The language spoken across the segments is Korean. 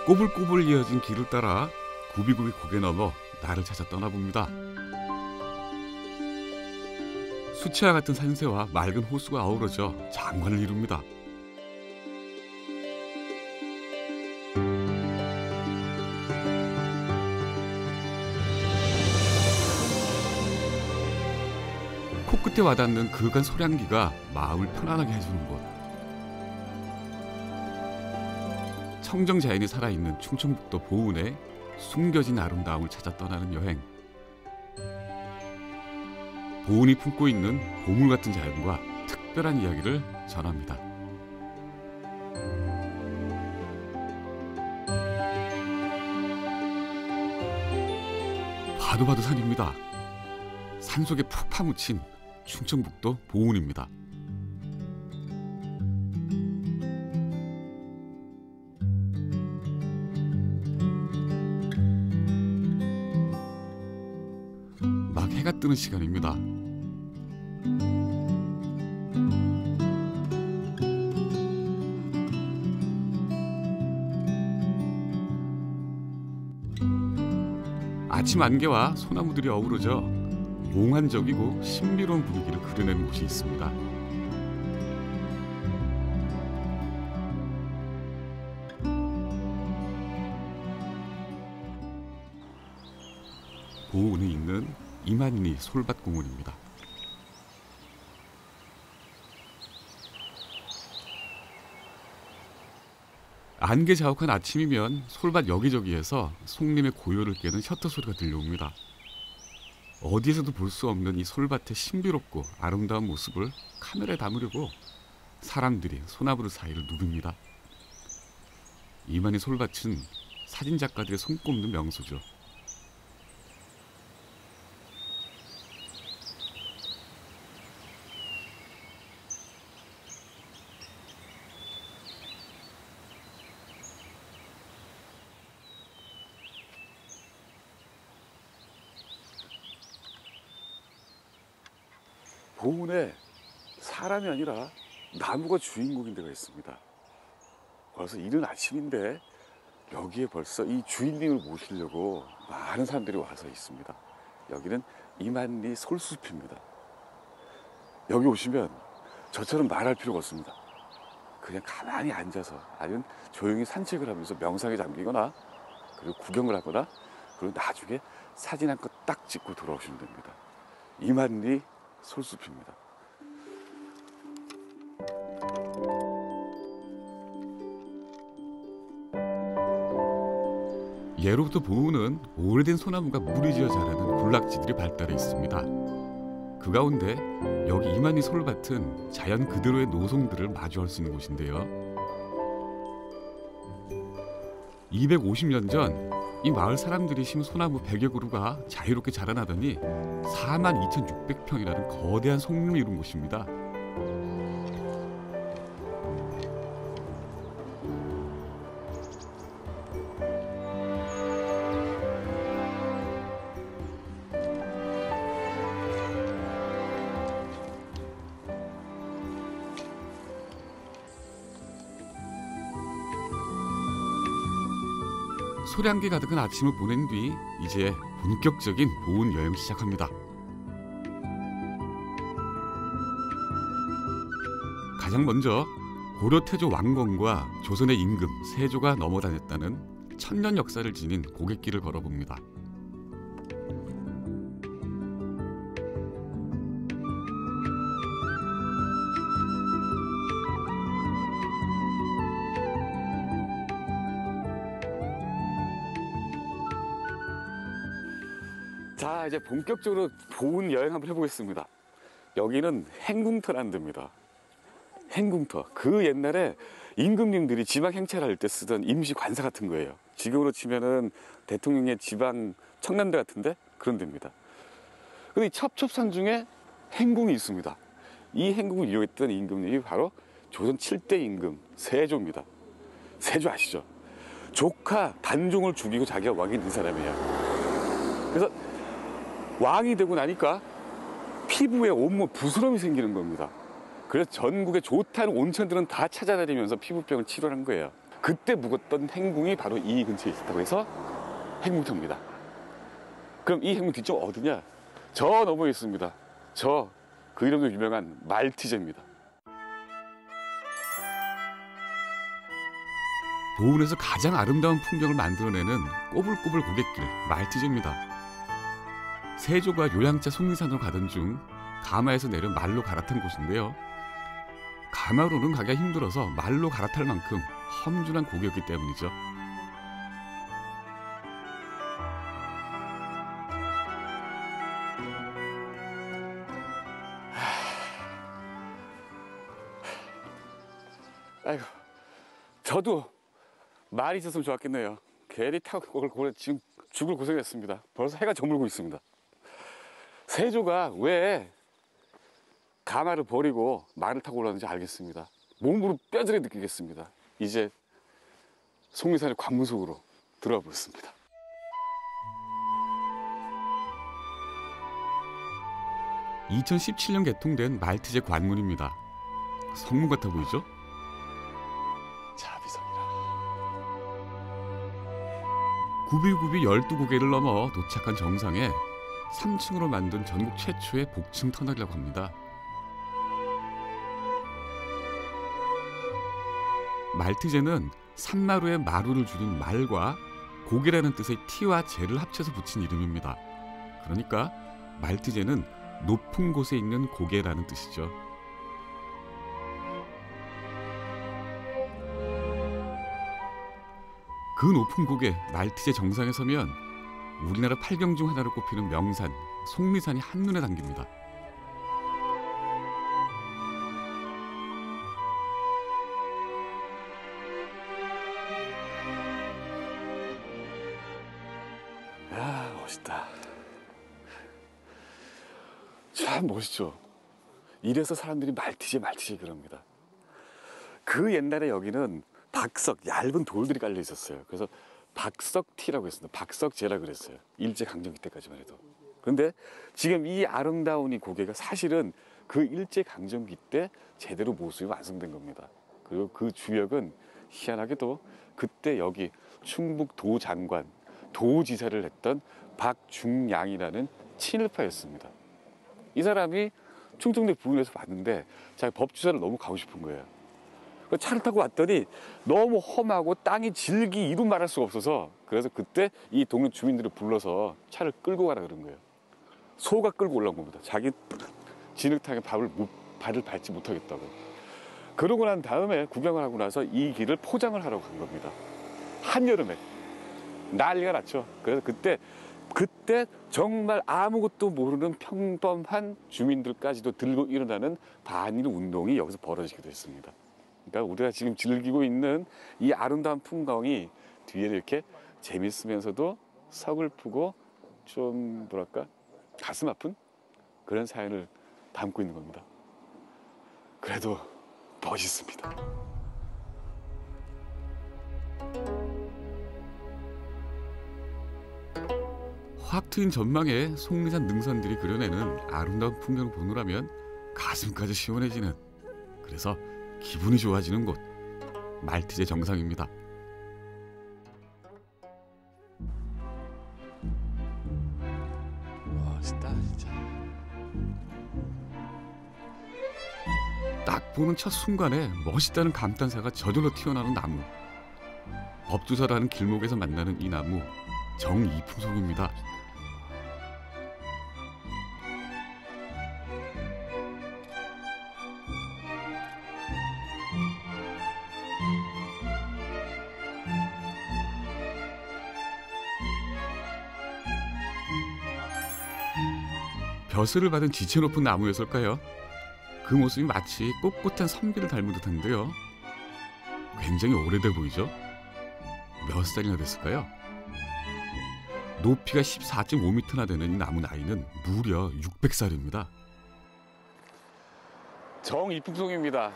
꼬불꼬불 이어진 길을 따라 굽이굽이 고개 넘어 나를 찾아 떠나봅니다. 수채화 같은 산세와 맑은 호수가 어우러져 장관을 이룹니다. 코끝에 와닿는 그윽한 소량기가 마음을 편안하게 해주는 곳. 청정 자연이 살아있는 충청북도 보은의 숨겨진 아름다움을 찾아 떠나는 여행. 보은이 품고 있는 보물 같은 자연과 특별한 이야기를 전합니다. 봐도 봐도 산입니다. 산속에 푹 파묻힌 충청북도 보은입니다. 막 해가 뜨는 시간입니다. 아침 안개와 소나무들이 어우러져 몽환적이고 신비로운 분위기를 그려내는 곳이 있습니다. 보은에 있는 이만리 솔밭공원입니다. 안개 자욱한 아침이면 솔밭 여기저기에서 송림의 고요를 깨는 셔터 소리가 들려옵니다. 어디에서도 볼 수 없는 이 솔밭의 신비롭고 아름다운 모습을 카메라에 담으려고 사람들이 소나무 사이를 누빕니다. 이만희 솔밭은 사진작가들의 손꼽는 명소죠. 보은에 사람이 아니라 나무가 주인공인 데가 있습니다. 벌써 이른 아침인데 여기에 벌써 이 주인님을 모시려고 많은 사람들이 와서 있습니다. 여기는 이만리 솔숲입니다. 여기 오시면 저처럼 말할 필요가 없습니다. 그냥 가만히 앉아서 아니면 조용히 산책을 하면서 명상에 잠기거나 그리고 구경을 하거나 그리고 나중에 사진 한 컷 딱 찍고 돌아오시면 됩니다. 이만리 솔숲입니다. 예로부터 보은은 오래된 소나무가 무리지어 자라는 군락지들이 발달해 있습니다. 그 가운데 여기 이만희 솔밭은 자연 그대로의 노송들을 마주할 수 있는 곳인데요. 250년 전 이 마을 사람들이 심은 소나무 100여 그루가 자유롭게 자라나더니 42,600평이라는 거대한 송림을 이룬 곳입니다. 소량기 가득한 아침을 보낸 뒤 이제 본격적인 보은 여행 시작합니다. 가장 먼저 고려 태조 왕건과 조선의 임금 세조가 넘어 다녔다는 천년 역사를 지닌 고갯길을 걸어봅니다. 자, 이제 본격적으로 보은 여행 한번 해보겠습니다. 여기는 행궁터라는 데입니다. 행궁터. 그 옛날에 임금님들이 지방 행차를 때 쓰던 임시 관사 같은 거예요. 지금으로 치면은 대통령의 지방 청남대 같은데 그런 데입니다. 근데 이 첩첩산 중에 행궁이 있습니다. 이 행궁을 이용했던 임금님이 바로 조선 7대 임금 세조입니다. 세조 아시죠? 조카 단종을 죽이고 자기가 왕이 된 사람이에요. 그래서 왕이 되고 나니까 피부에 온몸 부스럼이 생기는 겁니다. 그래서 전국에 좋다는 온천들은 다 찾아다니면서 피부병을 치료한 거예요. 그때 묵었던 행궁이 바로 이 근처에 있었다고 해서 행궁터입니다. 그럼 이 행궁 뒤쪽 어디냐? 저 너머에 있습니다. 저 그 이름도 유명한 말티제입니다. 보은에서 가장 아름다운 풍경을 만들어내는 꼬불꼬불 고갯길 말티제입니다. 세조가 요양자 속리산으로 가던 중 가마에서 내려 말로 갈아탄 곳인데요. 가마로는 가기가 힘들어서 말로 갈아탈 만큼 험준한 고개였기 때문이죠. 아이고, 저도 말이 있었으면 좋았겠네요. 괜히 타고 고래 지금 죽을 고생했습니다. 벌써 해가 저물고 있습니다. 세조가 왜 가마를 버리고 말을 타고 올랐는지 알겠습니다. 몸으로 뼈저리 느끼겠습니다. 이제 속리산의 관문 속으로 들어가 보겠습니다. (2017년) 개통된 말티제 관문입니다. 성문 같아 보이죠? 자비성이라. 구비구비 12고개를 넘어 도착한 정상에 3층으로 만든 전국 최초의 복층 터널이라고 합니다. 말티제는 산마루의 마루를 줄인 말과 고개라는 뜻의 티와 제를 합쳐서 붙인 이름입니다. 그러니까 말티제는 높은 곳에 있는 고개라는 뜻이죠. 그 높은 고개 말티제 정상에 서면 우리나라 8경 중 하나로 꼽히는 명산 속리산이 한눈에 담깁니다. 야, 멋있다. 참 멋있죠. 이래서 사람들이 말티제 그럽니다. 그 옛날에 여기는 박석, 얇은 돌들이 깔려 있었어요. 그래서 박석티라고 했습니다. 박석제라 그랬어요. 일제강점기 때까지만 해도. 그런데 지금 이 아름다운 이 고개가 사실은 그 일제강점기 때 제대로 모습이 완성된 겁니다. 그리고 그 주역은 희한하게도 그때 여기 충북 도장관, 도지사를 했던 박중양이라는 친일파였습니다. 이 사람이 충청도 부근에서 봤는데 자기 법주사를 너무 가고 싶은 거예요. 차를 타고 왔더니 너무 험하고 땅이 질기 이루 말할 수가 없어서 그래서 그때 이 동네 주민들을 불러서 차를 끌고 가라 그런 거예요. 소가 끌고 올라온 겁니다. 자기 진흙탕에 발을 밟지 못하겠다고. 그러고 난 다음에 구경을 하고 나서 이 길을 포장을 하라고 간 겁니다. 한여름에 난리가 났죠. 그래서 그때 정말 아무것도 모르는 평범한 주민들까지도 들고 일어나는 반일 운동이 여기서 벌어지기도 했습니다. 그러니까 우리가 지금 즐기고 있는 이 아름다운 풍광이 뒤에 이렇게 재밌으면서도 서글프고 좀 뭐랄까 가슴 아픈 그런 사연을 담고 있는 겁니다. 그래도 멋있습니다. 확 트인 전망에 속리산 능선들이 그려내는 아름다운 풍경을 보느라면 가슴까지 시원해지는, 그래서 기분이 좋아지는 곳 말티제 정상입니다. 멋있다 진짜. 딱 보는 첫 순간에 멋있다는 감탄사가 저절로 튀어나오는 나무. 법주사라는 길목에서 만나는 이 나무 정이품송입니다. 벼슬을 받은 지체 높은 나무였을까요? 그 모습이 마치 꼿꼿한 선비를 닮은 듯한데요. 굉장히 오래돼 보이죠? 몇 살이나 됐을까요? 높이가 14.5m나 되는 이 나무 나이는 무려 600살입니다. 정이품송입니다.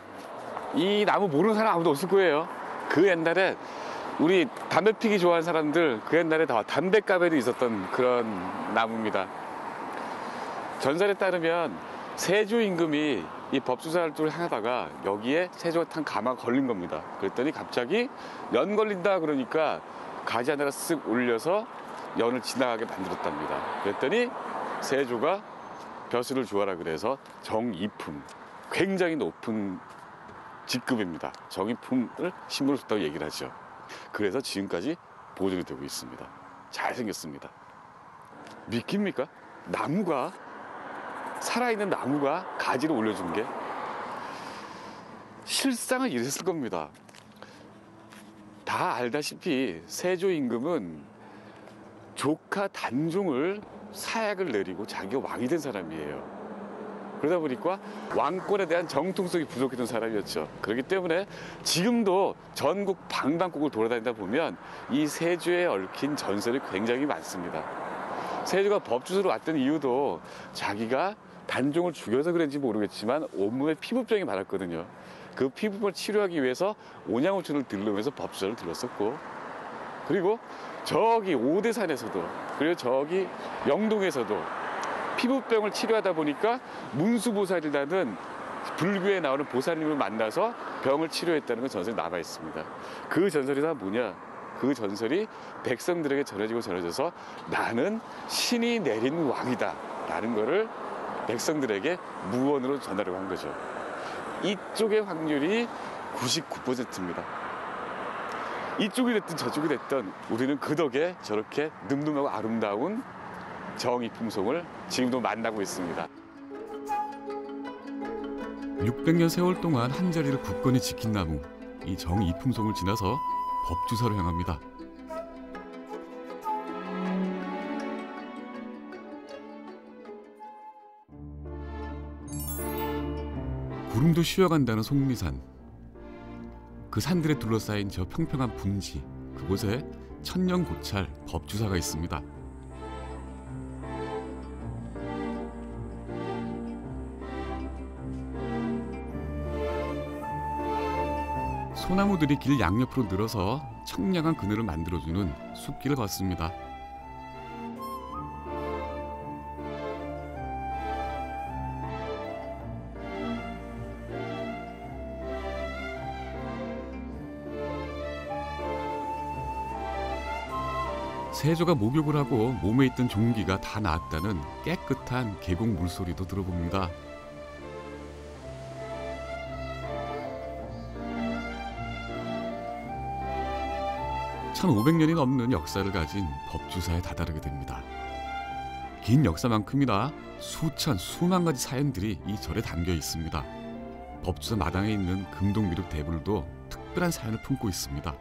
이 나무 모르는 사람 아무도 없을 거예요. 그 옛날에 우리 담배 피기 좋아하는 사람들 그 옛날에 다 담배갑에도 있었던 그런 나무입니다. 전설에 따르면 세조 임금이 이 법주사를 향하다가 여기에 세조가 탄 가마가 걸린 겁니다. 그랬더니 갑자기 연 걸린다 그러니까 가지 하나를 쓱 올려서 연을 지나가게 만들었답니다. 그랬더니 세조가 벼슬을 주어라 그래서 정이품, 굉장히 높은 직급입니다. 정이품을 신분을 줬다고 얘기를 하죠. 그래서 지금까지 보존이 되고 있습니다. 잘 생겼습니다. 믿깁니까? 나무가, 살아있는 나무가 가지를 올려준 게 실상은 이랬을 겁니다. 다 알다시피 세조 임금은 조카 단종을 사약을 내리고 자기가 왕이 된 사람이에요. 그러다 보니까 왕권에 대한 정통성이 부족했던 사람이었죠. 그렇기 때문에 지금도 전국 방방곡곡을 돌아다니다 보면 이 세조에 얽힌 전설이 굉장히 많습니다. 세조가 법주사로 왔던 이유도 자기가 단종을 죽여서 그런지 모르겠지만 온몸에 피부병이 많았거든요. 그 피부병을 치료하기 위해서 온양어촌을 들르면서 법주사를 들렀었고, 그리고 저기 오대산에서도, 그리고 저기 영동에서도 피부병을 치료하다 보니까 문수보살이라는 불교에 나오는 보살님을 만나서 병을 치료했다는 건 전설이 남아 있습니다. 그 전설이 다 뭐냐? 그 전설이 백성들에게 전해져서 나는 신이 내린 왕이다 라는 거를 백성들에게 무언으로 전하려고 한 거죠. 이쪽의 확률이 99%입니다. 이쪽이 됐든 저쪽이 됐든 우리는 그 덕에 저렇게 늠름하고 아름다운 정이품송을 지금도 만나고 있습니다. 600년 세월 동안 한자리를 굳건히 지킨 나무, 이 정이품송을 지나서 법주사로 향합니다. 구름도 쉬어간다는 속리산. 그 산들에 둘러싸인 저 평평한 분지, 그곳에 천년고찰 법주사가 있습니다. 소나무들이 길 양옆으로 늘어서 청량한 그늘을 만들어주는 숲길을 걷습니다. 세조가 목욕을 하고 몸에 있던 종기가 다 나았다는 깨끗한 계곡 물소리도 들어봅니다. (1500년이) 넘는 역사를 가진 법주사에 다다르게 됩니다. 긴 역사만큼이나 수만 가지 사연들이 이 절에 담겨 있습니다. 법주사 마당에 있는 금동미륵 대불도 특별한 사연을 품고 있습니다.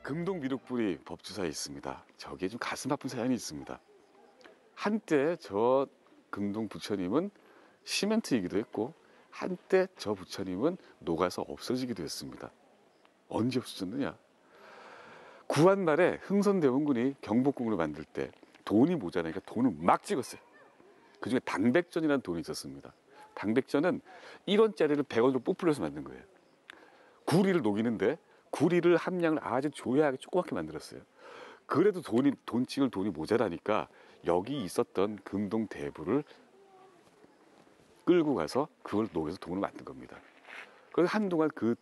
금동미륵불이 법주사에 있습니다. 저기에 좀 가슴 아픈 사연이 있습니다. 한때 저 금동 부처님은 시멘트이기도 했고 한때 저 부처님은 녹아서 없어지기도 했습니다. 언제 없어졌느냐? 구한 말에 흥선대원군이 경복궁을 만들 때 돈이 모자라니까 돈을 막 찍었어요. 그중에 당백전이라는 돈이 있었습니다. 당백전은 1원짜리를 100원으로 부풀려서 만든 거예요. 구리를 녹이는데 구리를 함량을 아주 조야하게 조그맣게 만들었어요. 그래도 돈 찍을 돈이 모자라니까 여기 있었던 금동 대부를 끌고 가서 그걸 녹여서 돈을 만든 겁니다. 그래서 한동안 그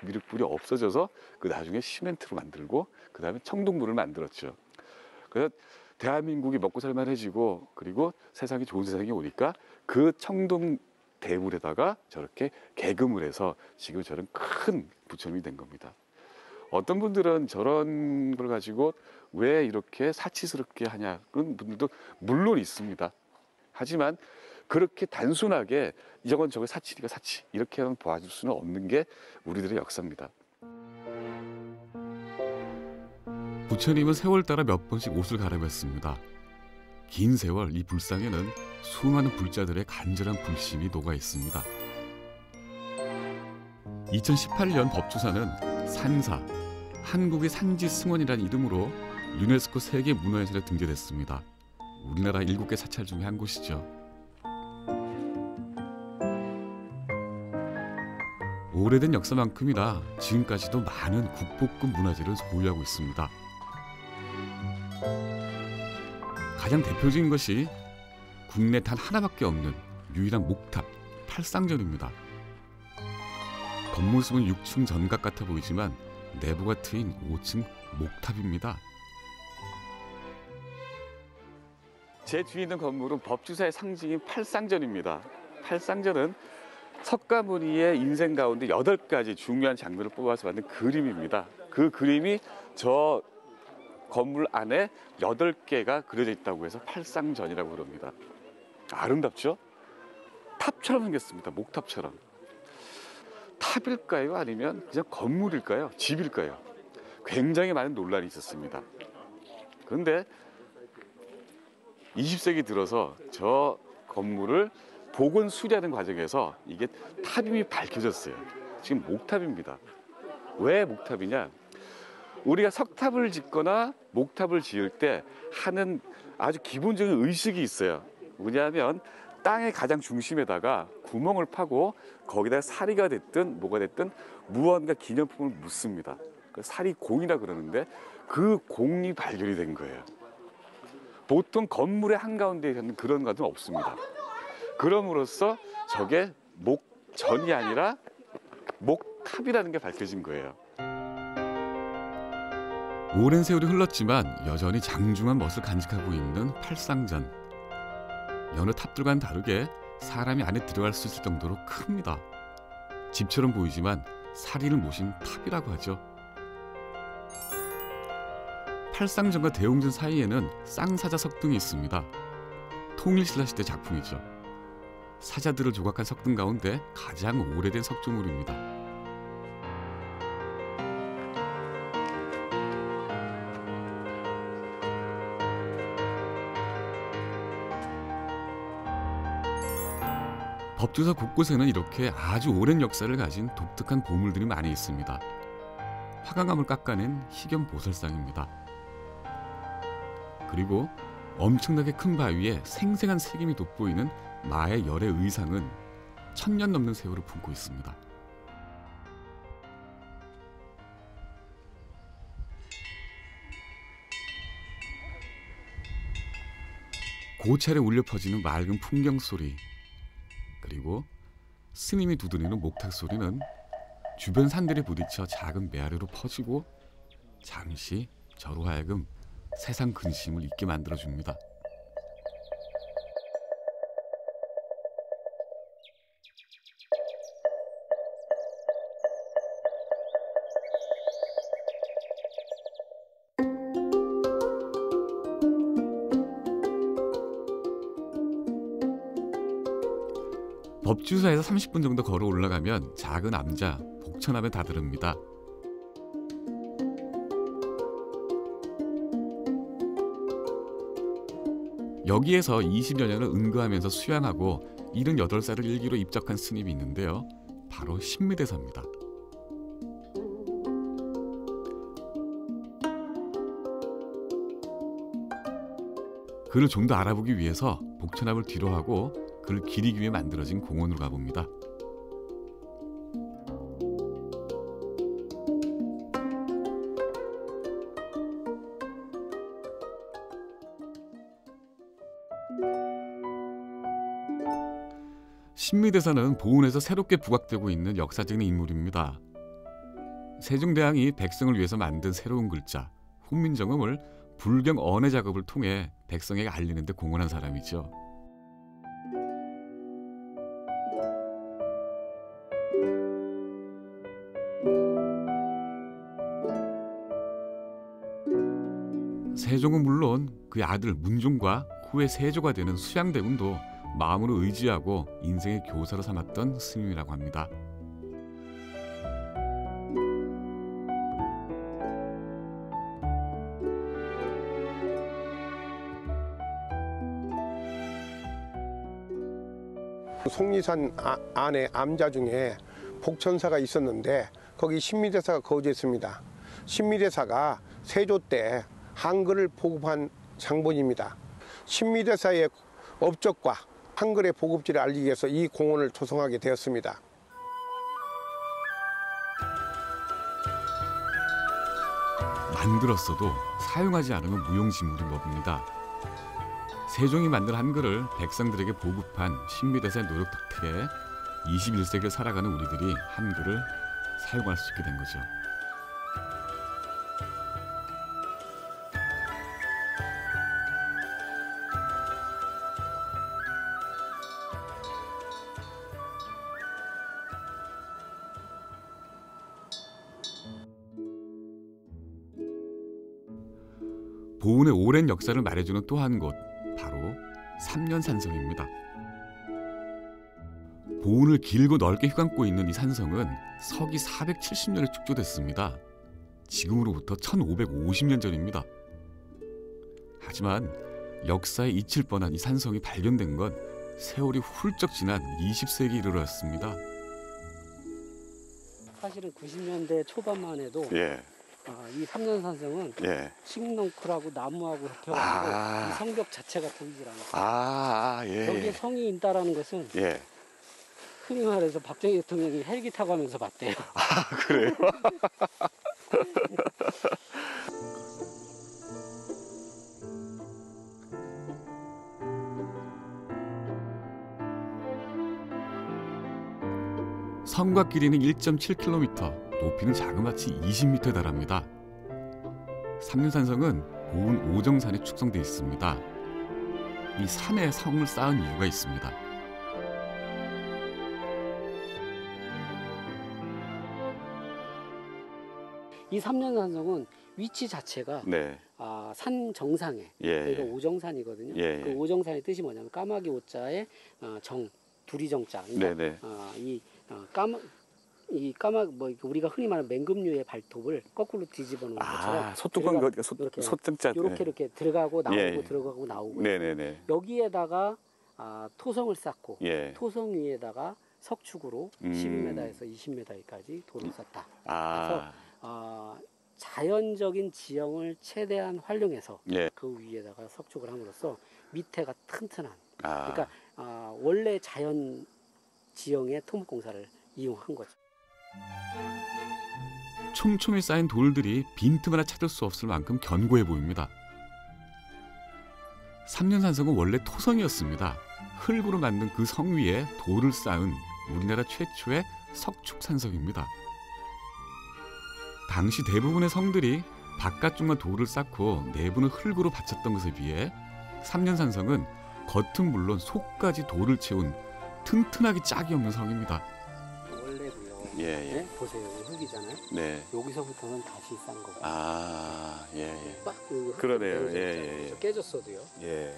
미륵불이 없어져서 그 나중에 시멘트로 만들고 그 다음에 청동불을 만들었죠. 그래서 대한민국이 먹고 살만해지고 그리고 세상이 좋은 세상이 오니까 그 청동 대불에다가 저렇게 개금을 해서 지금 저런 큰 부처님이 된 겁니다. 어떤 분들은 저런 걸 가지고 왜 이렇게 사치스럽게 하냐 그런 분들도 물론 있습니다. 하지만 그렇게 단순하게 이건 저거 사치니까 사치 이렇게 봐줄 수는 없는 게 우리들의 역사입니다. 부처님은 세월 따라 몇 번씩 옷을 갈아입었습니다. 긴 세월 이 불상에는 수많은 불자들의 간절한 불심이 녹아 있습니다. 2018년 법주사는 산사, 한국의 산지 승원이라는 이름으로 유네스코 세계문화유산에 등재됐습니다. 우리나라 7개 사찰 중에 한 곳이죠. 오래된 역사만큼이나 지금까지도 많은 국보급 문화재를 보유하고 있습니다. 가장 대표적인 것이 국내 단 하나밖에 없는 유일한 목탑 팔상전입니다. 겉모습은 6층 전각 같아 보이지만 내부가 트인 5층 목탑입니다. 제 뒤에 있는 건물은 법주사의 상징인 팔상전입니다. 팔상전은 석가모니의 인생 가운데 8가지 중요한 장면을 뽑아서 만든 그림입니다. 그 그림이 저 건물 안에 8개가 그려져 있다고 해서 팔상전이라고 그럽니다. 아름답죠? 탑처럼 생겼습니다. 목탑처럼. 탑일까요? 아니면 그냥 건물일까요? 집일까요? 굉장히 많은 논란이 있었습니다. 그런데 20세기 들어서 저 건물을 복원 수리하는 과정에서 이게 탑임이 밝혀졌어요. 지금 목탑입니다. 왜 목탑이냐? 우리가 석탑을 짓거나 목탑을 지을 때 하는 아주 기본적인 의식이 있어요. 뭐냐면 땅의 가장 중심에다가 구멍을 파고 거기다 사리가 됐든 뭐가 됐든 무언가 기념품을 묻습니다. 사리공이라 그러는데 그 공이 발견이 된 거예요. 보통 건물의 한가운데에는 그런 것은 없습니다. 그럼으로써 저게 목전이 아니라 목탑이라는 게 밝혀진 거예요. 오랜 세월이 흘렀지만 여전히 장중한 멋을 간직하고 있는 팔상전. 여느 탑들과는 다르게 사람이 안에 들어갈 수 있을 정도로 큽니다. 집처럼 보이지만 사리를 모신 탑이라고 하죠. 팔상전과 대웅전 사이에는 쌍사자 석등이 있습니다. 통일신라 시대 작품이죠. 사자들을 조각한 석등 가운데 가장 오래된 석조물입니다. 법주사 곳곳에는 이렇게 아주 오랜 역사를 가진 독특한 보물들이 많이 있습니다. 화강암을 깎아낸 희견 보살상입니다. 그리고 엄청나게 큰 바위에 생생한 색임이 돋보이는 마의 열의 의상은 1000년 넘는 세월을 품고 있습니다. 고찰에 울려 퍼지는 맑은 풍경 소리, 그리고 스님이 두드리는 목탁 소리는 주변 산들에 부딪혀 작은 메아리로 퍼지고 잠시 저로 하여금 세상 근심을 잊게 만들어줍니다. 법주사에서 30분 정도 걸어 올라가면 작은 암자 복천암에 다다릅니다. 여기에서 20여 년을 은거하면서 수양하고 78살을 일기로 입적한 스님이 있는데요. 바로 신미대사입니다. 그를 좀 더 알아보기 위해서 복천암을 뒤로하고 그를 기리기 위해 만들어진 공원으로 가봅니다. 신미대사는 보은에서 새롭게 부각되고 있는 역사적인 인물입니다. 세종대왕이 백성을 위해서 만든 새로운 글자 훈민정음을 불경 언해 작업을 통해 백성에게 알리는 데 공헌한 사람이죠. 세종은 물론 그의 아들 문종과 후에 세조가 되는 수양대군도 마음으로 의지하고 인생의 교사로 삼았던 스님이라고 합니다. 속리산 안에 암자 중에 복천사가 있었는데 거기 신미대사가 거주했습니다. 신미대사가 세조 때 한글을 보급한 장본입니다. 신미대사의 업적과 한글의 보급지를 알리기 위해서 이 공원을 조성하게 되었습니다. 만들었어도 사용하지 않으면 무용지물인 법입니다. 세종이 만든 한글을 백성들에게 보급한 신미대사의 노력 덕택에 21세기를 살아가는 우리들이 한글을 사용할 수 있게 된 거죠. 보은의 오랜 역사를 말해주는 또 한 곳, 바로 삼년산성입니다. 보은을 길고 넓게 휘감고 있는 이 산성은 서기 470년에 축조됐습니다. 지금으로부터 1550년 전입니다. 하지만 역사에 잊힐 뻔한 이 산성이 발견된 건 세월이 훌쩍 지난 20세기 이르렀습니다. 사실은 90년대 초반만 해도 예. 이 삼년산성은 예. 칡넝쿨하고 나무하고 겹쳐가지고 아. 이 성벽 자체가 보이질 않았어요. 예. 여기에 성이 있다라는 것은 예. 흔히 말해서 박정희 대통령이 헬기 타고 하면서 봤대요. 그래요? 성곽 길이는 1.7km, 높이는 자그마치 20m에 달합니다. 삼년산성은 보은 오정산에 축성돼 있습니다. 이 산에 성을 쌓은 이유가 있습니다. 이 삼년산성은 위치 자체가 네. 산 정상에 예. 여기가 오정산이거든요. 예. 그 오정산의 뜻이 뭐냐면 까마귀 오자에 정 두리 정자. 그러니까 네네. 이 까마 뭐 우리가 흔히 말하는 맹금류의 발톱을 거꾸로 뒤집어 놓은 것처럼 소뚜껑 이렇게 소등자. 이렇게 들어가고 나오고 예. 들어가고 나오고 네네네. 여기에다가 토성을 쌓고 예. 토성 위에다가 석축으로 12m에서 20m까지 돌을 쌓다. 자연적인 지형을 최대한 활용해서 예. 그 위에다가 석축을 함으로써 밑에가 튼튼한. 아. 그러니까 원래 자연 지형의 토목공사를 이용한 거죠. 촘촘히 쌓인 돌들이 빈틈 하나 찾을 수 없을 만큼 견고해 보입니다. 삼년산성은 원래 토성이었습니다. 흙으로 만든 그 성 위에 돌을 쌓은 우리나라 최초의 석축산성입니다. 당시 대부분의 성들이 바깥쪽만 돌을 쌓고 내부는 흙으로 받쳤던 것에 비해 삼년산성은 겉은 물론 속까지 돌을 채운 튼튼하기 짝이 없는 성입니다. 원래도요. 예. 네? 보세요. 흙이잖아요. 네. 여기서부터는 다시 싼 거고. 예. 막그 그러네요. 예. 깨졌어도요. 예.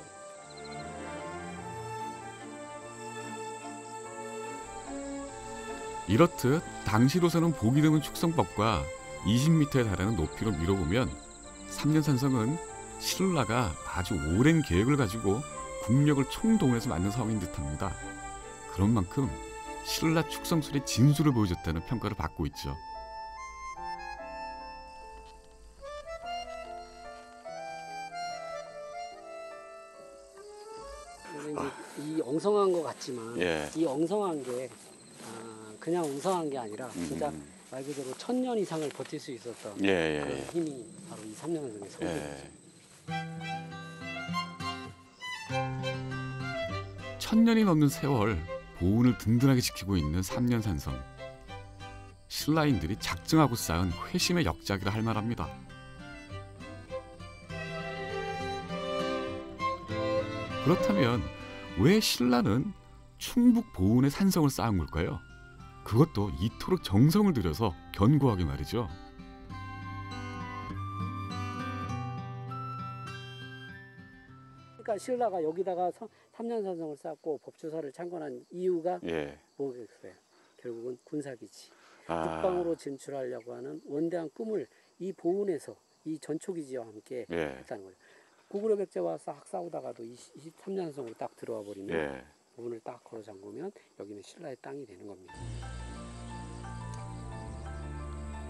이렇듯 당시로서는 보기 드문 축성법과 20m에 달하는 높이로 미뤄보면 삼년산성은 신라가 아주 오랜 계획을 가지고 국력을 총동원해서 만든 성인 듯합니다. 그런 만큼 신라 축성술의 진수를 보여줬다는 평가를 받고 있죠. 이제 이 엉성한 것 같지만 예. 이 엉성한 게 그냥 엉성한 게 아니라 진짜 말 그대로 1000년 이상을 버틸 수 있었던 예. 그런 힘이 바로 이 삼년산성의 성격이죠. 1000년이 넘는 세월 보은을 든든하게 지키고 있는 삼년산성. 신라인들이 작정하고 쌓은 회심의 역작이라 할 만합니다. 그렇다면 왜 신라는 충북 보은의 산성을 쌓은 걸까요? 그것도 이토록 정성을 들여서 견고하게 말이죠. 그러니까 신라가 여기다가 삼년산성을 쌓고 법조사를 창건한 이유가 예. 뭐겠어요? 결국은 군사기지. 아. 북방으로 진출하려고 하는 원대한 꿈을 이 보은에서 이 전초기지와 함께 예. 했다는 거예요. 구구려 백제와 싹 싸우다가도 23년성으로 딱 들어와 버리면 예. 보은을 딱 걸어 잠그면 여기는 신라의 땅이 되는 겁니다.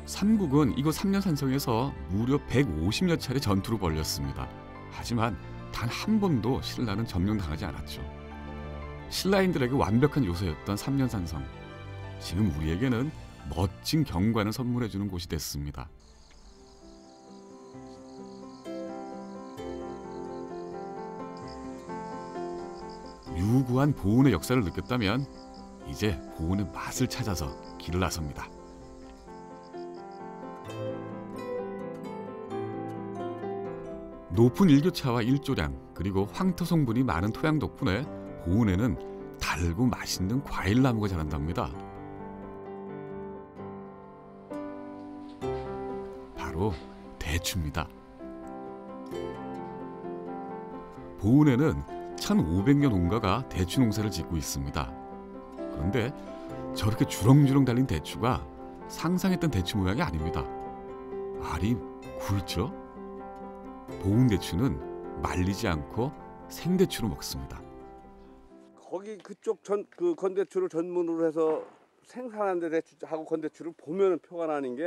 삼국은 이곳 삼년산성에서 무려 150여 차례 전투를 벌였습니다. 하지만 단 한 번도 신라는 점령당하지 않았죠. 신라인들에게 완벽한 요새였던 삼년산성. 지금 우리에게는 멋진 경관을 선물해주는 곳이 됐습니다. 유구한 보온의 역사를 느꼈다면 이제 보온의 맛을 찾아서 길을 나섭니다. 높은 일교차와 일조량 그리고 황토 성분이 많은 토양 덕분에 보온에는 달고 맛있는 과일 나무가 자란답니다. 바로 대추입니다. 보온에는 1500여 농가가 대추 농사를 짓고 있습니다. 그런데 저렇게 주렁주렁 달린 대추가 상상했던 대추 모양이 아닙니다. 알이 굵죠? 보온 대추는 말리지 않고 생대추로 먹습니다. 거기 그쪽 그 건대추를 전문으로 해서 생산하는 데 대추하고 건대추를 보면은 표가 나는 게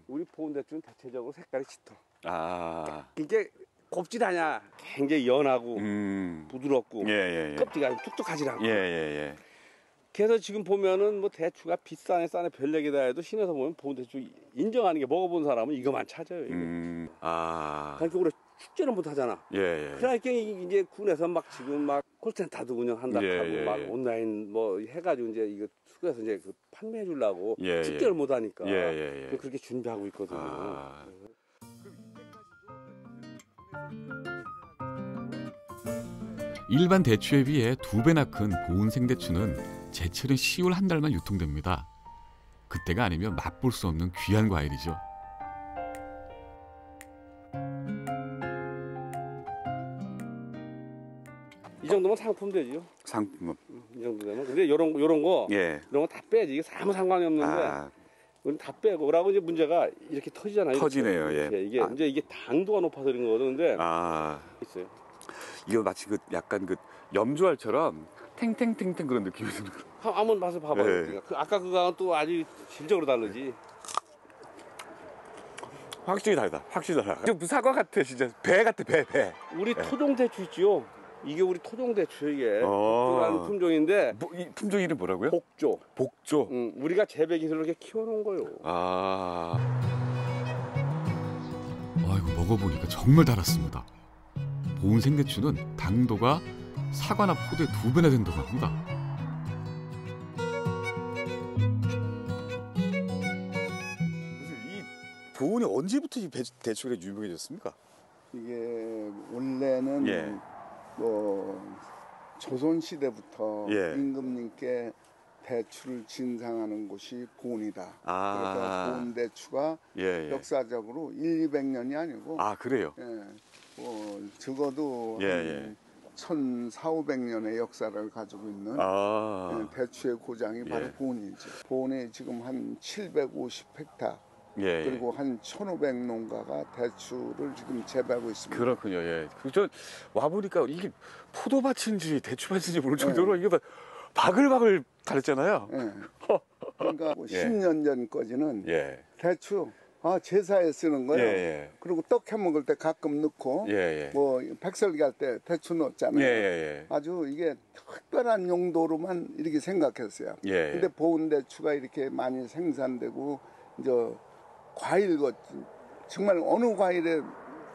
우리 보온 대추는 대체적으로 색깔이 짙어. 아. 이게 곱질 않냐. 굉장히 연하고 부드럽고 예. 껍질이 툭툭하지 않고. 예. 그래서 지금 보면은 뭐 대추가 비싸네 싸네 별 얘기다 해도 시내에서 보면 보온 대추 인정하는 게 먹어본 사람은 이거만 찾아요. 이게. 아. 그러니까 우리 축제는 못 하잖아. 예. 그러니까 이제 군에서 막 지금 막 콜센터도 운영한다 예, 하고 예, 막 예. 온라인 뭐 해가지고 이제 이거 수거해서 이제 그 판매해 주려고 예, 축제를 예. 못 하니까 예. 그렇게 준비하고 있거든요. 아. 일반 대추에 비해 2배나 큰 보온 생대추는 제철인 10월 한 달만 유통됩니다. 그때가 아니면 맛볼 수 없는 귀한 과일이죠. 이 정도면 상품 되지요. 상품. 이 정도 되면. 근데 요런 거 예. 이런 거 다 빼야지. 이게 아무 상관이 없는데 아. 우리는 다 빼고 그러고 이제 문제가 이렇게 터지잖아요. 터지네요, 이렇게. 예. 이게 아. 이제 이게 당도가 높아서 그런 거거든. 근데 아. 있어요. 이거 마치 그 약간 그 염주알처럼 탱탱탱탱 그런 느낌이 드는 거. 한번 맛을 봐봐요. 네. 그러니까 아까 그거랑 또 아주 질적으로 다르지. 확실히 다르다. 확실히 달라. 좀 사과 같아 진짜. 배 같아 배. 우리 토종 대추 있지요. 이게 우리 토종 대추 이게 어. 복조라는 품종인데 이 품종 이름 뭐라고요? 복조. 복조. 우리가 재배 기술로 이렇게 키워놓은 거요. 아. 아이고 먹어보니까 정말 달았습니다. 보온 생대추는 당도가 사과나 포도의 2배나 된다고 합니다. 이 보온이 언제부터 이 대추가 유명해졌습니까? 이게 원래는 예. 뭐 조선 시대부터 예. 임금님께 대추를 진상하는 곳이 보온이다. 아. 그래서 보온 대추가 예. 역사적으로 1,200년이 아니고 아 그래요. 적어도 예. 1,400~500년의 역사를 가지고 있는 아. 대추의 고장이 바로 예. 보온이죠. 보온에 지금 한 750헥타 예. 그리고 한 1,500농가가 대추를 지금 재배하고 있습니다. 그렇군요. 예. 저 와보니까 이게 포도밭인지 대추밭인지 모를 정도로 이게 막 바글바글 달렸잖아요. 예. 그러니까 뭐 예. 10년 전까지는 예. 대추 제사에 쓰는 거예요. 예. 그리고 떡 해 먹을 때 가끔 넣고 예. 뭐 백설기 할 때 대추 넣었잖아요. 예. 아주 이게 특별한 용도로만 이렇게 생각했어요. 예. 근데 보온 대추가 이렇게 많이 생산되고 이제 과일 것 정말 어느 과일에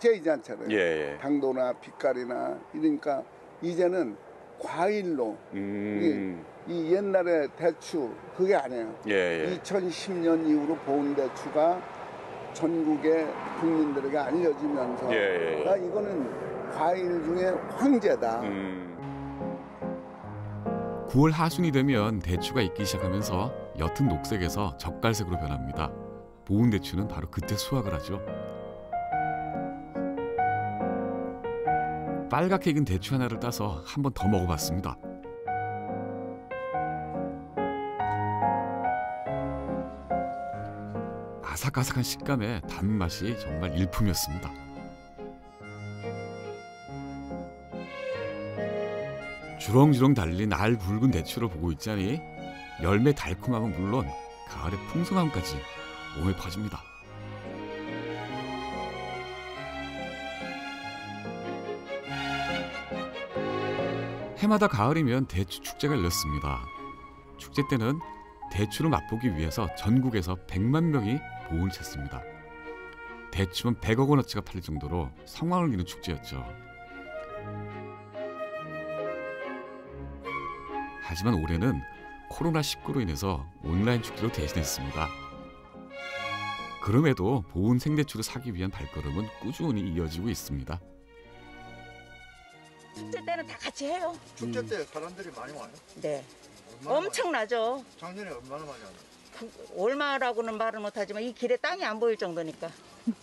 째이지 않잖아요. 예. 당도나 빛깔이나 이러니까 이제는 과일로 이 옛날에 대추 그게 아니에요. 예. 2010년 이후로 보온 대추가 전국의 국민들에게 알려지면서 예. 이거는 과일 중에 황제다. 9월 하순이 되면 대추가 익기 시작하면서 옅은 녹색에서 젓갈색으로 변합니다. 보온 대추는 바로 그때 수확을 하죠. 빨갛게 익은 대추 하나를 따서 한 번 더 먹어봤습니다. 아삭아삭한 식감에 단맛이 정말 일품이었습니다. 주렁주렁 달린 알 붉은 대추를 보고 있자니 열매 달콤함은 물론 가을의 풍성함까지 몸에 퍼집니다. 해마다 가을이면 대추 축제가 열렸습니다. 축제 때는 대추를 맛보기 위해서 전국에서 100만 명이 보온을 찾습니다. 대추만 100억 원어치가 팔릴 정도로 성황을 이룬 축제였죠. 하지만 올해는 코로나19로 인해서 온라인 축제로 대신했습니다. 그럼에도 보온 생대추를 사기 위한 발걸음은 꾸준히 이어지고 있습니다. 축제 때는 다 같이 해요. 축제 때 사람들이 많이 와요? 네. 얼마나 엄청나죠. 많이, 작년에 얼마나 많이 와요? 얼마라고는 말을 못하지만 이 길에 땅이 안 보일 정도니까.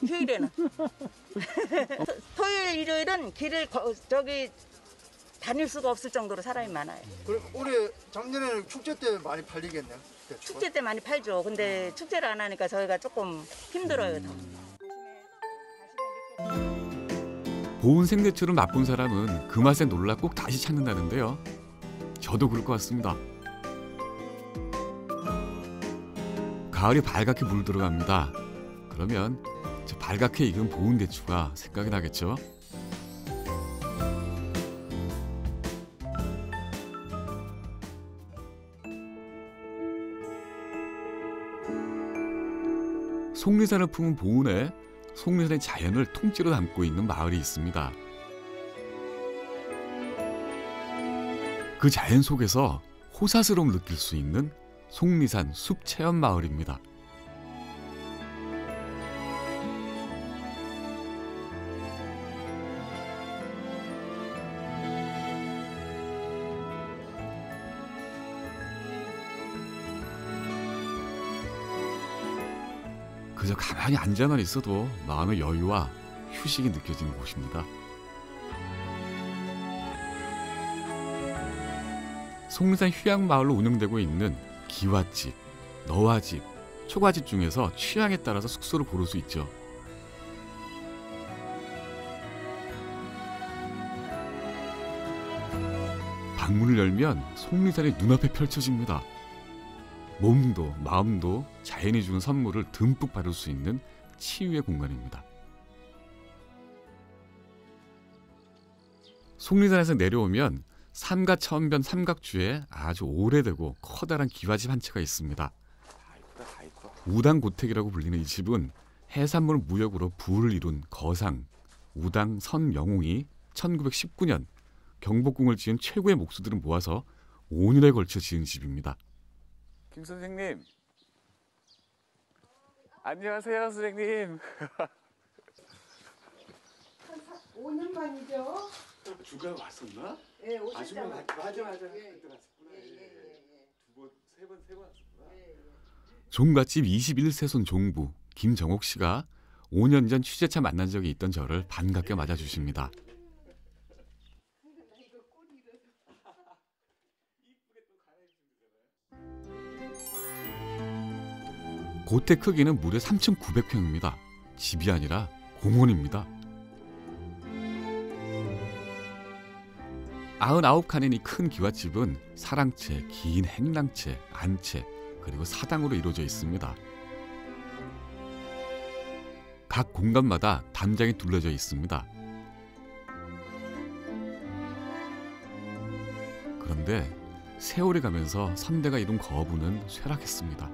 휴일에는. 토요일, 일요일은 길을 다닐 수가 없을 정도로 사람이 많아요. 그럼 올해 작년에는 축제 때 많이 팔리겠네요. 축제 때 많이 팔죠. 근데 축제를 안 하니까 저희가 조금 힘들어요. 더. 보온 생대추를 맛본 사람은 그 맛에 놀라 꼭 다시 찾는다는데요. 저도 그럴 것 같습니다. 가을이 발갛게 물들어갑니다. 그러면 저 발갛게 익은 보온 대추가 생각이 나겠죠. 속리산을 품은 보온에 속리산의 자연을 통째로 담고 있는 마을이 있습니다. 그 자연 속에서 호사스러움을 느낄 수 있는 속리산 숲체험 마을입니다. 그저 가만히 앉아만 있어도 마음의 여유와 휴식이 느껴지는 곳입니다. 속리산 휴양마을로 운영되고 있는 기와집, 너와집, 초가집 중에서 취향에 따라서 숙소를 고를 수 있죠. 방문을 열면 속리산이 눈앞에 펼쳐집니다. 몸도 마음도 자연이 주는 선물을 듬뿍 받을 수 있는 치유의 공간입니다. 속리산에서 내려오면 삼가천변 삼각주에 아주 오래되고 커다란 기와집 한 채가 있습니다. 우당고택이라고 불리는 이 집은 해산물 무역으로 부를 이룬 거상 우당 선명홍이 1919년 경복궁을 지은 최고의 목수들을 모아서 5년에 걸쳐 지은 집입니다. 김 선생님. 안녕하세요, 선생님. 5년 만이죠? 주가 왔었나? 예, 오셨잖아요. 맞아. 그때 왔었구나. 두 번, 세 번 왔었구나. 종갓집 21세손 종부 김정옥 씨가 5년 전 취재차 만난 적이 있던 저를 반갑게 맞아주십니다. 고택 크기는 무려 3,900평입니다. 집이 아니라 공원입니다. 99칸의 이 큰 기와집은 사랑채, 긴 행랑채, 안채, 그리고 사당으로 이루어져 있습니다. 각 공간마다 담장이 둘러져 있습니다. 그런데 세월이 가면서 선대가 이룬 거부는 쇠락했습니다.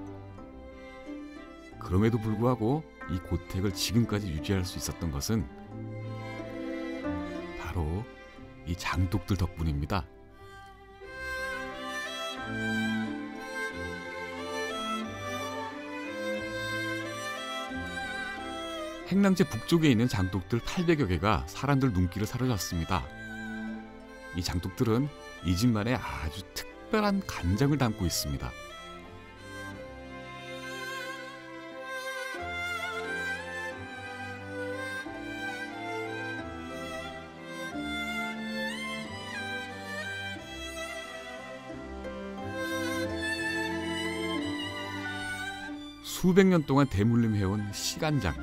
그럼에도 불구하고 이 고택을 지금까지 유지할 수 있었던 것은 바로 이 장독들 덕분입니다. 행랑제 북쪽에 있는 장독들 800여 개가 사람들 눈길을 사로잡습니다. 이 장독들은 이 집만의 아주 특별한 간장을 담고 있습니다. 수백 년 동안 대물림해온 시간장.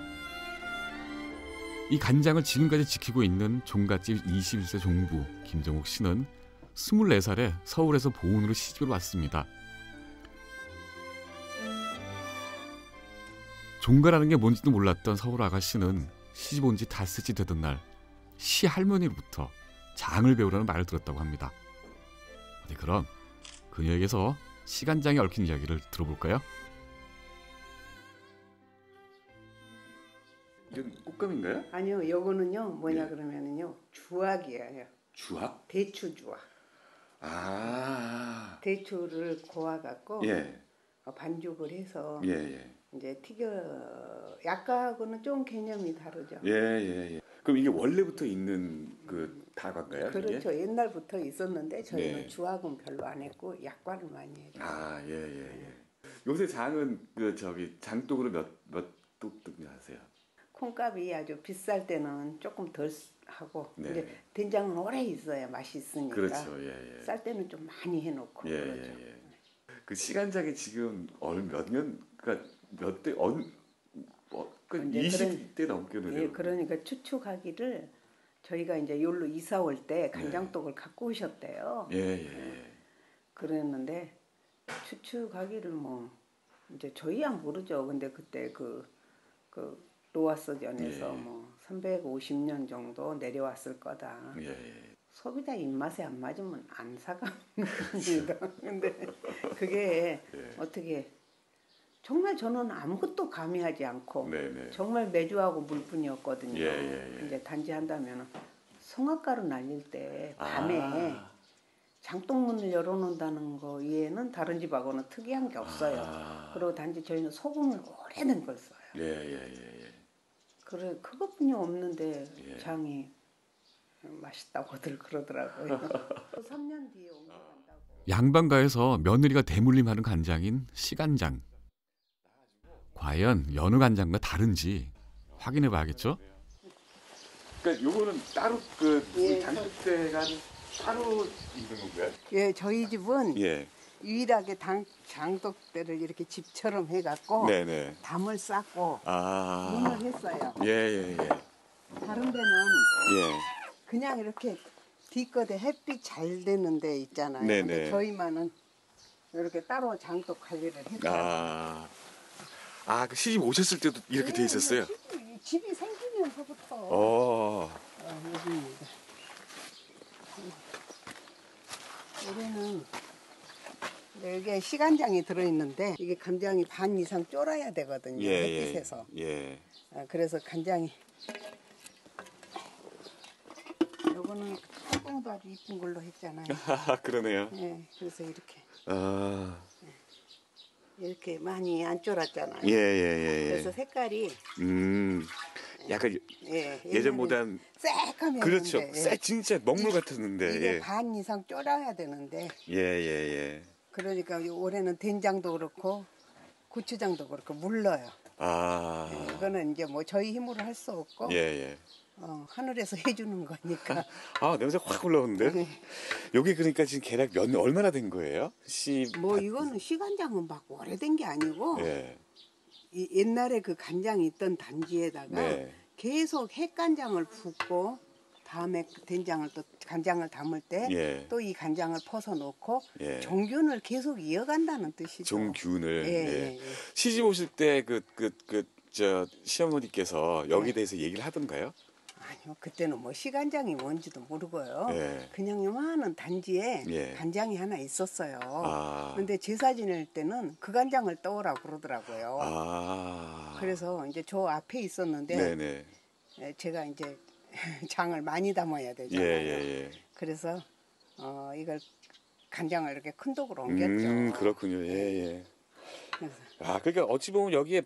이 간장을 지금까지 지키고 있는 종갓집 21세 종부 김정옥 씨는 24살에 서울에서 보온으로 시집을 왔습니다. 종가라는 게 뭔지도 몰랐던 서울 아가씨는 시집 온 지 닷새째 되던 날 시할머니로부터 장을 배우라는 말을 들었다고 합니다. 어디 그럼 그녀에게서 시간장에 얽힌 이야기를 들어볼까요? 이건 꽃감인가요? 아니요, 요거는요, 뭐냐 그러면은요, 주악이에요. 주악? 대추 주악. 아. 대추를 고아갖고 예. 반죽을 해서 예, 예. 이제 약과하고는 좀 개념이 다르죠. 예, 예, 예. 그럼 이게 원래부터 있는 그 다과인가요? 그렇죠. 이게? 옛날부터 있었는데 저희는 네. 주학은 별로 안 했고 약과를 많이 했죠. 아, 예, 예, 예. 요새 장은 그 저기 장독으로 몇 독 하세요? 콩값이 아주 비쌀 때는 조금 덜 하고 네. 이제 된장은 오래 있어야 맛이 있으니까. 그렇죠, 예, 예. 쌀 때는 좀 많이 해놓고 예, 그렇죠. 예, 예. 그 시간장이 지금 몇 년, 그러니까 몇 대, 그러니까 이제 20대 넘게는. 예, 그러니까 추축하기를 저희가 이제 여기로 이사 올 때 간장독을 갖고 오셨대요. 예, 예, 예. 그랬는데 추축하기를 뭐 이제 저희야 모르죠. 근데 그때 그 로아스전에서 예. 뭐 350년 정도 내려왔을 거다. 예, 예. 소비자 입맛에 안 맞으면 안 사갑니다. 근데 그게 예. 어떻게 정말 저는 아무것도 가미하지 않고 네, 네. 정말 매주하고 물뿐이었거든요. 예, 예, 예. 이제 단지 한다면 성악가루 날릴 때 밤에 아. 장독문을 열어놓는다는 거 이외에는 다른 집하고는 특이한 게 없어요. 아. 그리고 단지 저희는 소금을 오래된 걸 써요. 예, 예, 예, 예. 그래 그것뿐이 없는데 예. 장이 맛있다고들 그러더라고요. 3년 뒤에 옮겨간다고. 양반가에서 며느리가 대물림하는 간장인 시간장. 과연 여느 간장과 다른지 확인해 봐야겠죠? 그러니까 요거는 따로 그 예, 장독대가 따로 있는 건가요? 예, 저희 집은 예. 유일하게 장독대를 이렇게 집처럼 해갖고 네, 네. 담을 쌓고 아. 문을 했어요. 예, 예, 예. 다른 데는 예. 그냥 이렇게 뒤끝에 햇빛 잘 되는 데 있잖아요. 네네. 근데 저희만은 이렇게 따로 장독 관리를 했어요. 그 시집 오셨을 때도 이렇게 돼 있었어요? 집이 생기면서부터. 여기입니다. 여기는 이게 시간장이 들어있는데 이게 간장이 반 이상 쫄아야 되거든요. 햇빛에서. 예. 그래서 간장이 요거는 뚜껑도 아주 이쁜 걸로 했잖아요. 그러네요. 예, 그래서 이렇게 아. 이렇게 많이 안 쫄았잖아요. 예, 예, 예. 그래서 색깔이 약간 예, 예전보단 새까매는데 그렇죠. 진짜 먹물 이게 같았는데. 반 이상 쫄아야 되는데 예, 예, 예. 그러니까 올해는 된장도 그렇고 고추장도 그렇고 물러요. 아. 예, 이거는 이제 뭐 저희 힘으로 할 수 없고 예, 예. 하늘에서 해주는 거니까. 아, 냄새 확 올라오는데. 여기 그러니까 지금 계략 얼마나 된 거예요? 뭐 이거는 시간장은 막 오래된 게 아니고 예. 옛날에 그 간장이 있던 단지에다가 네. 계속 핵간장을 붓고 다음에 된장을 또 간장을 담을 때 또 이 예. 간장을 퍼서 넣고 예. 종균을 계속 이어간다는 뜻이죠. 종균을. 예, 예. 예, 예. 시집 오실 때 저 시어머니께서 여기에 대해서 얘기를 하던가요? 아니요, 그때는 뭐 시간장이 뭔지도 모르고요. 예. 그냥 요만한 단지에 예. 간장이 하나 있었어요. 아. 근데 제사 지낼 때는 그 간장을 떠오라 그러더라고요. 아. 그래서 이제 저 앞에 있었는데 네네. 제가 이제 장을 많이 담아야 예, 되잖아요. 예, 예. 그래서 이걸 간장을 이렇게 큰 독으로 옮겼죠. 그렇군요. 예, 예. 그래서 그러니까 어찌 보면 여기에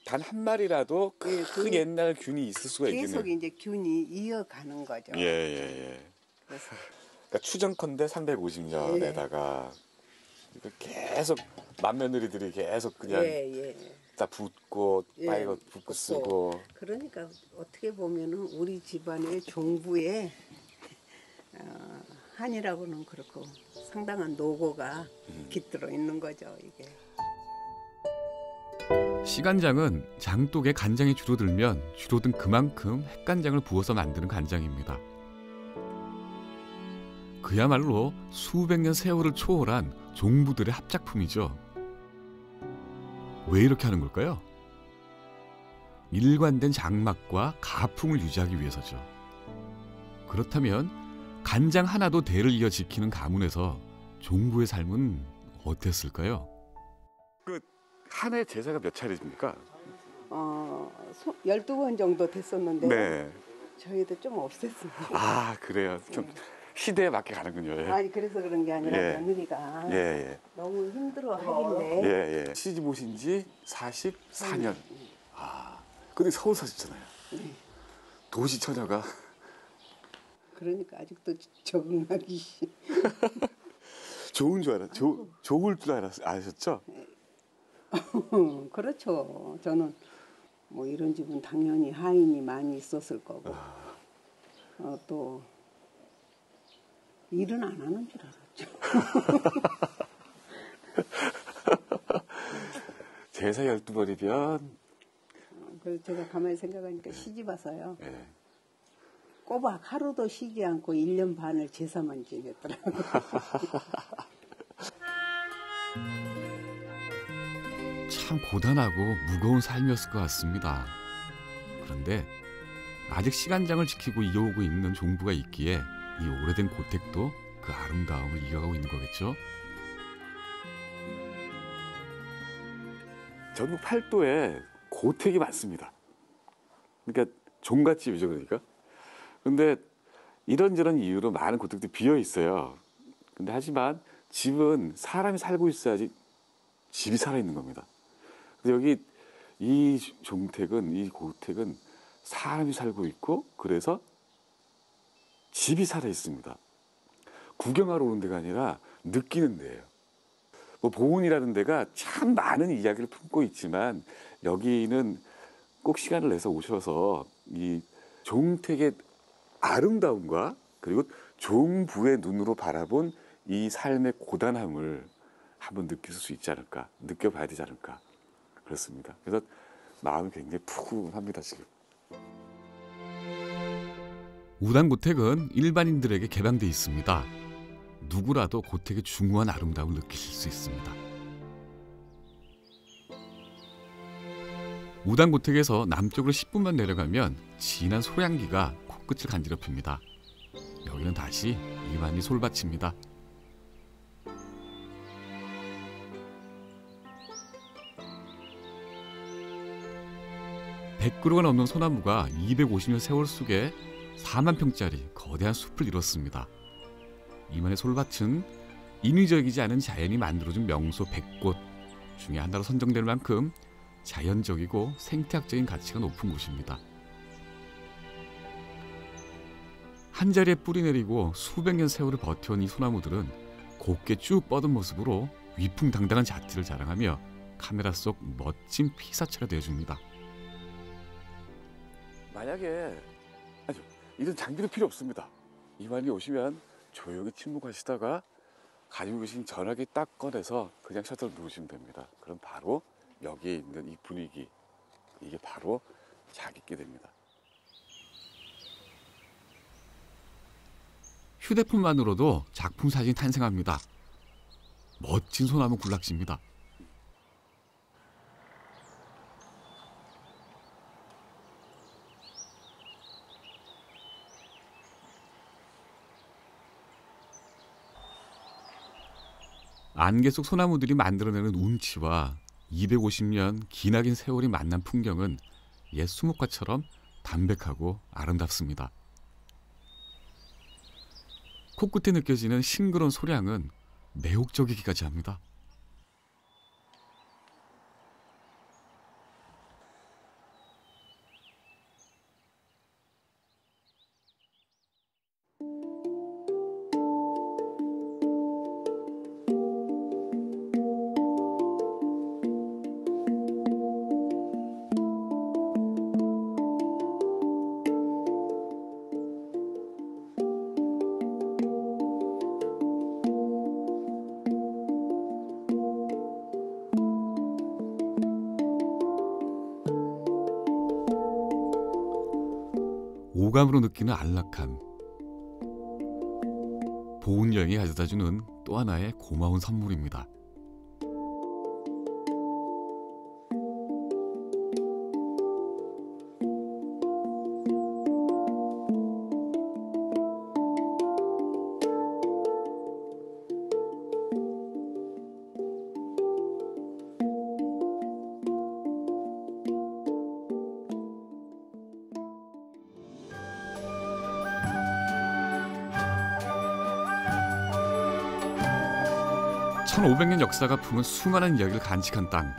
단 한 마리라도 예, 그 옛날 균이 있을 수가 계속 있겠네요. 이제 균이 이어가는 거죠. 예, 예, 예. 그래서 그러니까 추정컨대 350년에다가 계속 맏며느리들이 계속 그냥 예, 예. 다 붓고 예, 빨고 붓고 붓고. 쓰고. 그러니까 어떻게 보면은 우리 집안의 종부의 한이라고는 그렇고 상당한 노고가 깃들어 있는 거죠, 이게. 시간장은 장독에 간장이 줄어들면 줄어든 그만큼 핵간장을 부어서 만드는 간장입니다. 그야말로 수백 년 세월을 초월한 종부들의 합작품이죠. 왜 이렇게 하는 걸까요? 일관된 장막과 가풍을 유지하기 위해서죠. 그렇다면 간장 하나도 대를 이어 지키는 가문에서 종부의 삶은 어땠을까요? 한 해 제사가 몇 차례입니까? 12번 정도 됐었는데 네. 저희도 좀 없앴습니다. 아, 그래요. 좀 시대에 맞게 가는군요. 예. 아니 그래서 그런 게 아니라 예. 며느리가 예. 너무 힘들어 하길래 예. 시집 오신 지 44년. 아, 근데 서울 사셨잖아요. 도시 처녀가. 그러니까 아직도 적응하기 좋은 줄 좋을 줄 아셨죠? 그렇죠. 저는 뭐 이런 집은 당연히 하인이 많이 있었을 거고 또 일은 안 하는 줄 알았죠. 제사 12번이면 그래서 제가 가만히 생각하니까 시집 와서요. 예. 꼬박 하루도 쉬지 않고 1년 반을 제사만 지냈더라고요. 참 고단하고 무거운 삶이었을 것 같습니다. 그런데 아직 시간장을 지키고 이어오고 있는 종부가 있기에 이 오래된 고택도 그 아름다움을 이어가고 있는 거겠죠. 전국 8도에 고택이 많습니다. 그러니까 종갓집이죠, 그러니까. 근데 이런저런 이유로 많은 고택들이 비어 있어요. 근데 하지만 집은 사람이 살고 있어야지 집이 살아있는 겁니다. 근데 여기 이 고택은 사람이 살고 있고 그래서 집이 살아 있습니다. 구경하러 오는 데가 아니라 느끼는 데예요. 뭐 보은이라는 데가 참 많은 이야기를 품고 있지만 여기는 꼭 시간을 내서 오셔서 이 종택의 아름다움과 그리고 종부의 눈으로 바라본 이 삶의 고단함을 한번 느낄 수 있지 않을까, 느껴봐야 되지 않을까 그렇습니다. 그래서 마음이 굉장히 푸근합니다 지금. 우당고택은 일반인들에게 개방돼 있습니다. 누구라도 고택의 중후한 아름다움을 느끼실 수 있습니다. 우당고택에서 남쪽으로 10분만 내려가면 진한 소량기가 코끝을 간지럽힙니다. 여기는 다시 이만희 솔밭입니다. (100그루가) 넘는 소나무가 250년 세월 속에 4만 평짜리 거대한 숲을 이뤘습니다. 이만희 솔밭은 인위적이지 않은 자연이 만들어준 명소 100곳 중에 하나로 선정될 만큼 자연적이고 생태학적인 가치가 높은 곳입니다. 한 자리에 뿌리 내리고 수백 년 세월을 버텨온 이 소나무들은 곱게 쭉 뻗은 모습으로 위풍당당한 자태를 자랑하며 카메라 속 멋진 피사체가 되어줍니다. 만약에 이런 장비도 필요 없습니다. 이만희 오시면 조용히 침묵하시다가 가지고 계신 전화기 딱 꺼내서 그냥 셔터를 누르시면 됩니다. 그럼 바로 여기에 있는 이 분위기, 이게 바로 자기게 됩니다. 휴대폰만으로도 작품 사진이 탄생합니다. 멋진 소나무 군락지입니다. 안개 속 소나무들이 만들어내는 운치와 250년 기나긴 세월이 만난 풍경은 옛 수묵화처럼 담백하고 아름답습니다. 코끝에 느껴지는 싱그러운 소량은 매혹적이기까지 합니다. 오감으로 느끼는 안락함. 보은 여행이 가져다주는 또 하나의 고마운 선물입니다. 1500년 역사가 품은 수많은 이야기를 간직한 땅.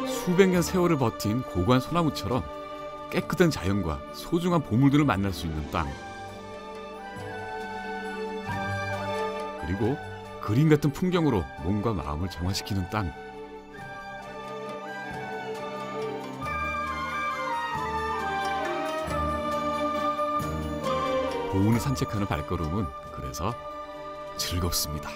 수백 년 세월을 버틴 고관 소나무처럼 깨끗한 자연과 소중한 보물들을 만날 수 있는 땅. 그리고 그림 같은 풍경으로 몸과 마음을 정화시키는 땅. 보온을 산책하는 발걸음은 그래서 즐겁습니다.